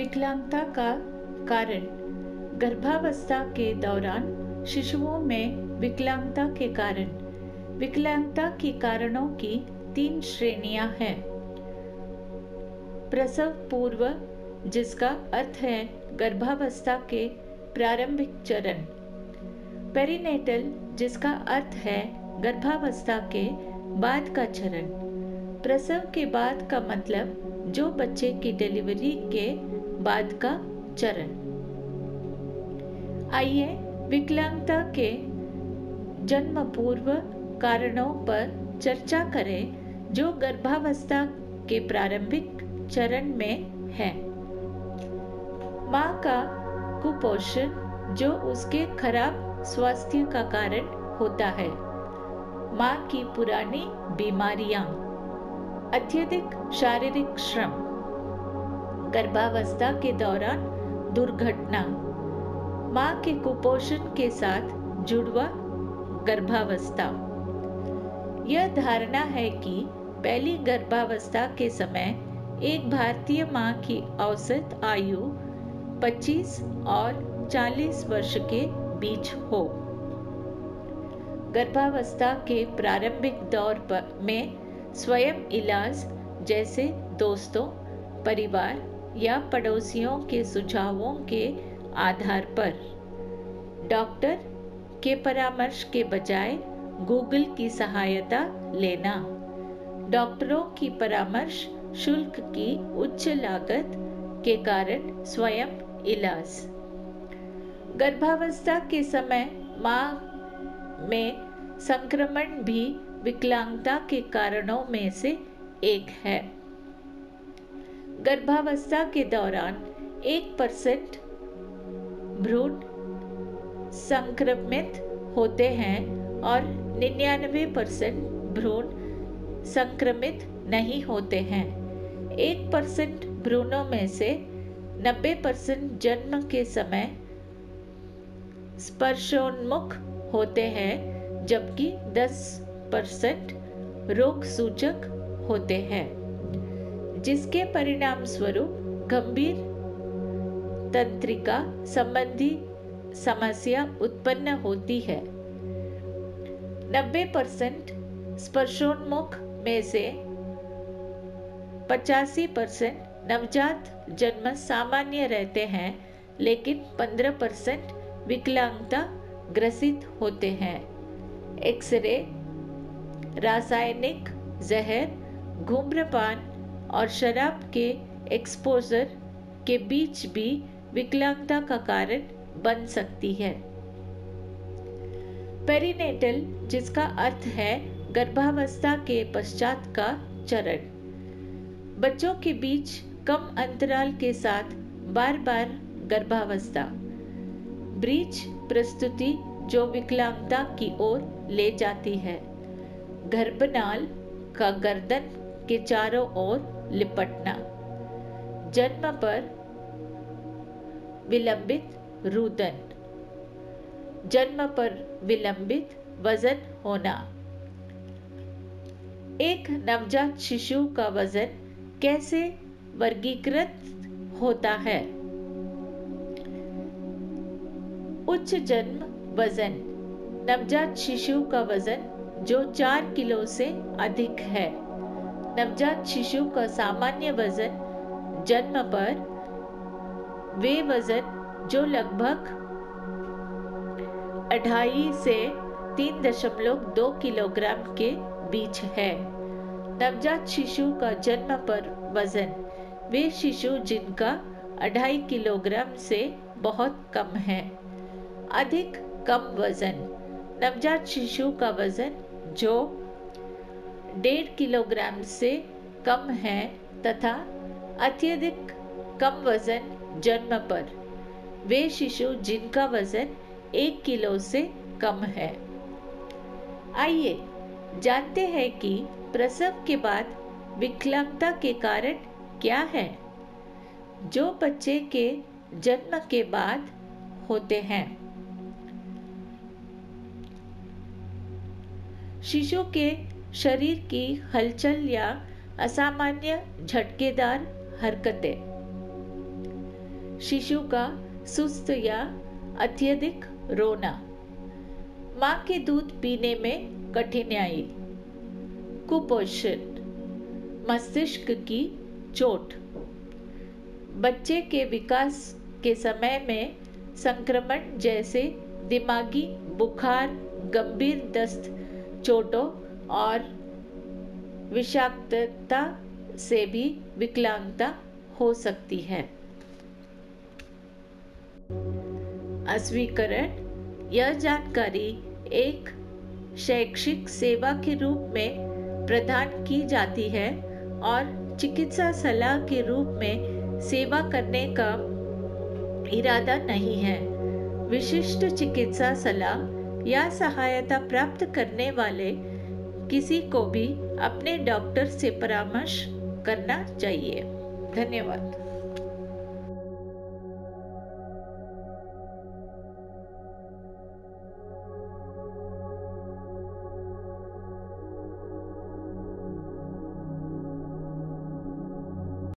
विकलांगता का कारण। गर्भावस्था के दौरान शिशुओं में विकलांगता के कारण। विकलांगता के कारणों की 3 श्रेणियां हैं। प्रसव पूर्व, जिसका अर्थ है गर्भावस्था के प्रारंभिक चरण। पेरीनेटल, जिसका अर्थ है गर्भावस्था के बाद का चरण। प्रसव के बाद का मतलब जो बच्चे की डिलीवरी के बाद का चरण। आइए विकलांगता के जन्म पूर्व कारणों पर चर्चा करें जो गर्भावस्था के प्रारंभिक चरण में है। माँ का कुपोषण, जो उसके खराब स्वास्थ्य का कारण होता है। माँ की पुरानी बीमारियां। अत्यधिक शारीरिक श्रम। गर्भावस्था के दौरान दुर्घटना। माँ के कुपोषण के साथ जुड़वा गर्भावस्था। यह धारणा है कि पहली गर्भावस्था के समय एक भारतीय माँ की औसत आयु 25 और 40 वर्ष के बीच हो। गर्भावस्था के प्रारंभिक दौर में स्वयं इलाज, जैसे दोस्तों, परिवार या पड़ोसियों के सुझावों के आधार पर, डॉक्टर के परामर्श के बजाय गूगल की सहायता लेना। डॉक्टरों की परामर्श शुल्क की उच्च लागत के कारण स्वयं इलाज। गर्भावस्था के समय मां में संक्रमण भी विकलांगता के कारणों में से एक है। गर्भावस्था के दौरान 1% भ्रूण संक्रमित होते हैं और 99% भ्रूण संक्रमित नहीं होते हैं। 1% भ्रूणों में से 90% जन्म के समय स्पर्शोन्मुख होते हैं, जबकि 10% रोग सूचक होते हैं, जिसके परिणाम स्वरूप गंभीर तंत्रिका संबंधी समस्या उत्पन्न होती है। 90% स्पर्शोन्मुख में से 85% नवजात जन्म सामान्य रहते हैं, लेकिन 15% विकलांगता ग्रसित होते हैं। एक्सरे, रासायनिक जहर, धूम्रपान और शराब के एक्सपोजर के बीच भी विकलांगता का कारण बन सकती है। पेरीनेटल, जिसका अर्थ है गर्भावस्था के पश्चात का चरण। बच्चों के बीच कम अंतराल के साथ बार बार गर्भावस्था। ब्रीच प्रस्तुति जो विकलांगता की ओर ले जाती है। गर्भनाल का गर्दन के चारों ओर लिपटना। जन्म पर विलंबित रुदन। जन्म पर विलंबित वजन होना। एक नवजात शिशु का वजन कैसे वर्गीकृत होता है? उच्च जन्म वजन। नवजात शिशु का वजन जो 4 किलो से अधिक है। नवजात शिशु का सामान्य वजन जन्म पर वे वजन जो लगभग 2.5 से 3.2 किलोग्राम के बीच है। नवजात शिशु का जन्म पर वजन वे शिशु जिनका 2.5 किलोग्राम से बहुत कम है। अधिक कम वजन। नवजात शिशु का वजन जो 1.5 किलोग्राम से कम है तथा अत्यधिक कम वजन जन्म पर वे शिशु जिनका वजन 1 किलो से कम है। आइए जानते हैं कि प्रसव के बाद विकलांगता के कारण क्या है, जो बच्चे के जन्म के बाद होते हैं। शिशु के शरीर की हलचल या असामान्य झटकेदार हरकतें। शिशु का सुस्त या अत्यधिक रोना, मां के दूध पीने में कठिनाई, कुपोषण, मस्तिष्क की चोट, बच्चे के विकास के समय में संक्रमण जैसे दिमागी बुखार, गंभीर दस्त, चोटों और विषाक्तता से भी विकलांगता हो सकती है। अस्वीकरण: यह जानकारी एक शैक्षिक सेवा के रूप में प्रदान की जाती है और चिकित्सा सलाह के रूप में सेवा करने का इरादा नहीं है। विशिष्ट चिकित्सा सलाह या सहायता प्राप्त करने वाले किसी को भी अपने डॉक्टर से परामर्श करना चाहिए। धन्यवाद।